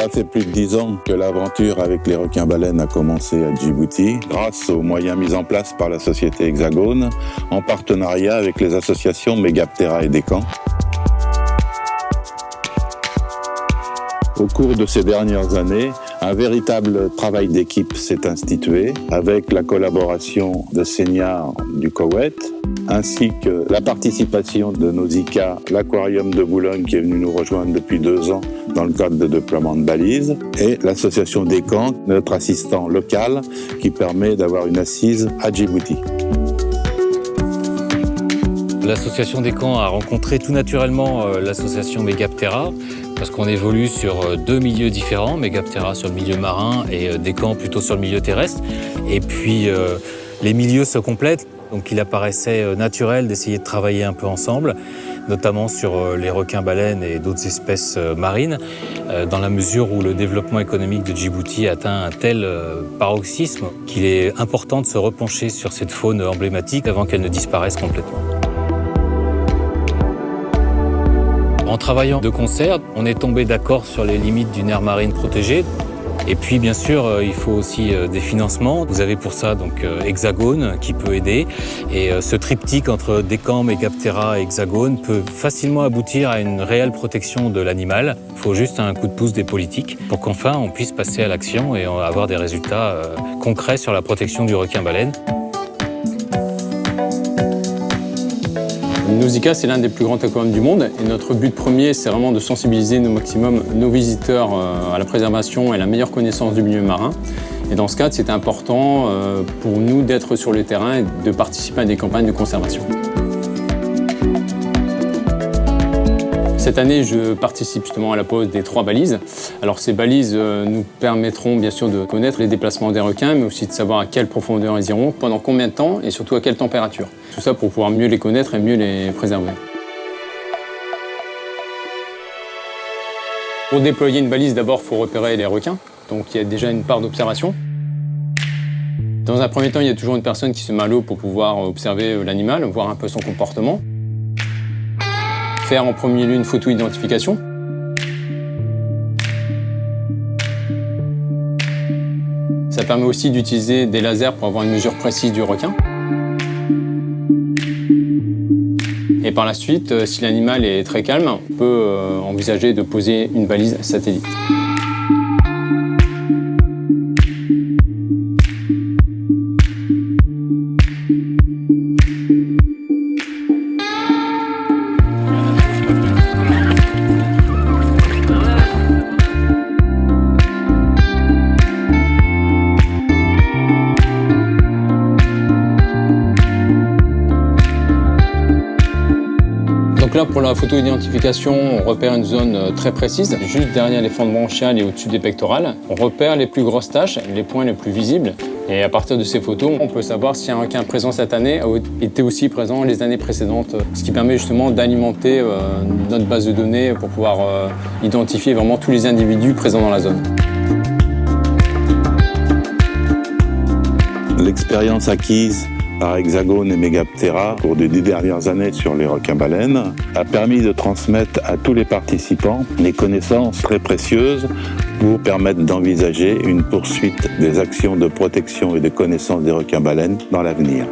Cela fait plus de 10 ans que l'aventure avec les requins-baleines a commencé à Djibouti, grâce aux moyens mis en place par la société Hexagone, en partenariat avec les associations Megaptera et Descamps. Au cours de ces dernières années, un véritable travail d'équipe s'est institué avec la collaboration de Senior du Koweït, ainsi que la participation de Nausicaa, l'aquarium de Boulogne qui est venu nous rejoindre depuis 2 ans dans le cadre de déploiement de balises, et l'association Descamps, notre assistant local, qui permet d'avoir une assise à Djibouti. L'association Descamps a rencontré tout naturellement l'association Megaptera, parce qu'on évolue sur 2 milieux différents, Megaptera sur le milieu marin et Descamps plutôt sur le milieu terrestre. Et puis les milieux se complètent, donc il apparaissait naturel d'essayer de travailler un peu ensemble, notamment sur les requins-baleines et d'autres espèces marines, dans la mesure où le développement économique de Djibouti atteint un tel paroxysme qu'il est important de se repencher sur cette faune emblématique avant qu'elle ne disparaisse complètement. En travaillant de concert, on est tombé d'accord sur les limites d'une aire marine protégée. Et puis, bien sûr, il faut aussi des financements. Vous avez pour ça donc Hexagone qui peut aider. Et ce triptyque entre Descamps, Megaptera et Hexagone peut facilement aboutir à une réelle protection de l'animal. Il faut juste un coup de pouce des politiques pour qu'enfin on puisse passer à l'action et avoir des résultats concrets sur la protection du requin-baleine. Nausicaa, c'est l'un des plus grands aquariums du monde et notre but premier, c'est vraiment de sensibiliser au maximum nos visiteurs à la préservation et la meilleure connaissance du milieu marin. Et dans ce cadre, c'était important pour nous d'être sur le terrain et de participer à des campagnes de conservation. Cette année, je participe justement à la pose des 3 balises. Alors ces balises nous permettront bien sûr de connaître les déplacements des requins, mais aussi de savoir à quelle profondeur ils iront, pendant combien de temps et surtout à quelle température. Tout ça pour pouvoir mieux les connaître et mieux les préserver. Pour déployer une balise, d'abord, il faut repérer les requins. Donc il y a déjà une part d'observation. Dans un premier temps, il y a toujours une personne qui se met à l'eau pour pouvoir observer l'animal, voir un peu son comportement. Faire en premier lieu une photo identification. Ça permet aussi d'utiliser des lasers pour avoir une mesure précise du requin. Et par la suite, si l'animal est très calme, on peut envisager de poser une balise satellite. Donc là, pour la photo identification, on repère une zone très précise, juste derrière les fentes branchiales et au-dessus des pectorales. On repère les plus grosses taches, les points les plus visibles. Et à partir de ces photos, on peut savoir si un requin présent cette année a été aussi présent les années précédentes. Ce qui permet justement d'alimenter notre base de données pour pouvoir identifier vraiment tous les individus présents dans la zone. L'expérience acquise par Hexagone et Megaptera pour les 10 dernières années sur les requins-baleines a permis de transmettre à tous les participants des connaissances très précieuses pour permettre d'envisager une poursuite des actions de protection et de connaissance des requins-baleines dans l'avenir.